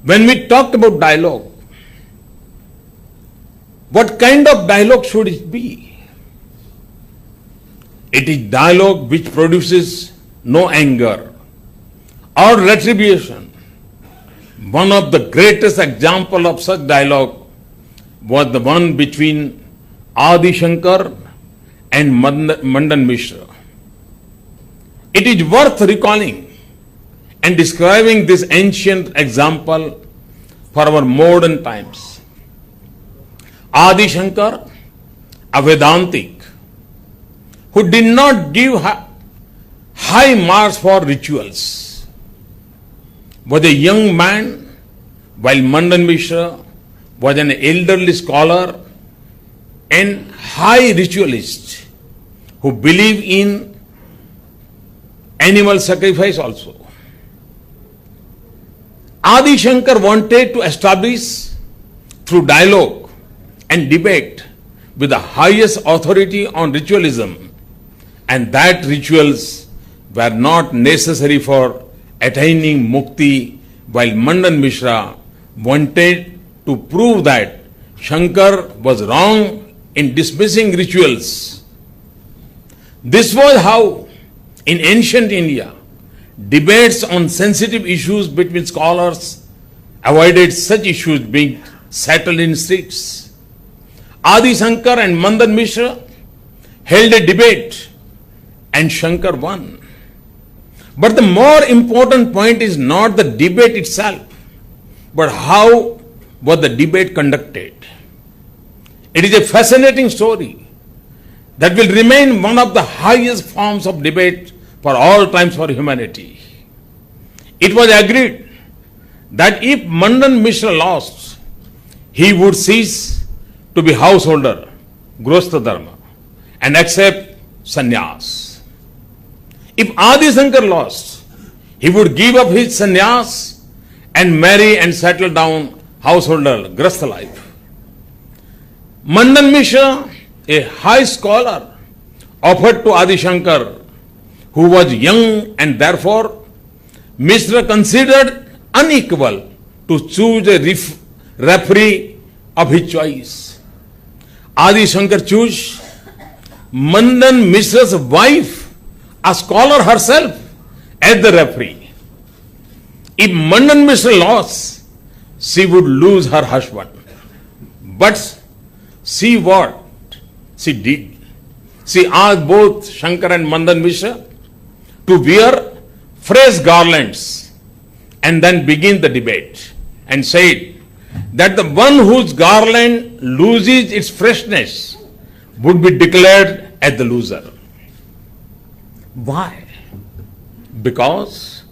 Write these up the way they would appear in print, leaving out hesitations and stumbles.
When we talked about dialogue, what kind of dialogue should it be? It is dialogue which produces no anger or retribution. One of the greatest examples of such dialogue was the one between Adi Shankar and Mandan Mishra. It is worth recalling and describing this ancient example for our modern times. Adi Shankar, a Vedantic, who did not give high marks for rituals, was a young man, while Mandan Mishra was an elderly scholar and high ritualist who believed in animal sacrifice also. Adi Shankar wanted to establish through dialogue and debate with the highest authority on ritualism, and that rituals were not necessary for attaining mukti, while Mandan Mishra wanted to prove that Shankar was wrong in dismissing rituals. This was how, in ancient India, debates on sensitive issues between scholars avoided such issues being settled in streets. Adi Shankar and Mandan Mishra held a debate and Shankar won. But the more important point is not the debate itself, but how was the debate conducted. It is a fascinating story that will remain one of the highest forms of debate for all times for humanity. It was agreed that if Mandan Mishra lost, he would cease to be householder, Grostha Dharma, and accept sannyas. If Adi Shankar lost, he would give up his sannyas and marry and settle down householder, Grastha life. Mandan Mishra, a high scholar, offered to Adi Shankar, who was young and therefore Mishra considered unequal to choose a referee of his choice. Adi Shankar chose Mandan Mishra's wife, a scholar herself, as the referee. If Mandan Mishra lost, she would lose her husband. But see what she did. She asked both Shankar and Mandan Mishra to wear fresh garlands and then begin the debate, and said that the one whose garland loses its freshness would be declared as the loser. Why? Because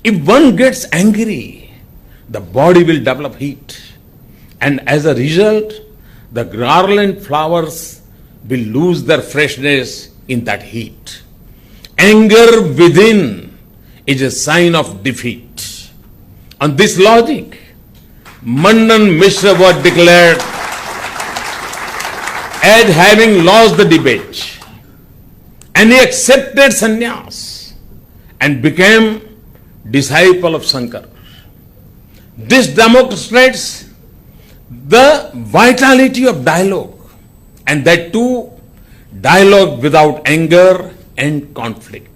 if one gets angry, the body will develop heat, and as a result, the garland flowers will lose their freshness in that heat. Anger within is a sign of defeat. On this logic, Mandan Mishra was declared as having lost the debate, and he accepted sannyas and became disciple of Shankar. This demonstrates the vitality of dialogue, and that too, dialogue without anger and conflict.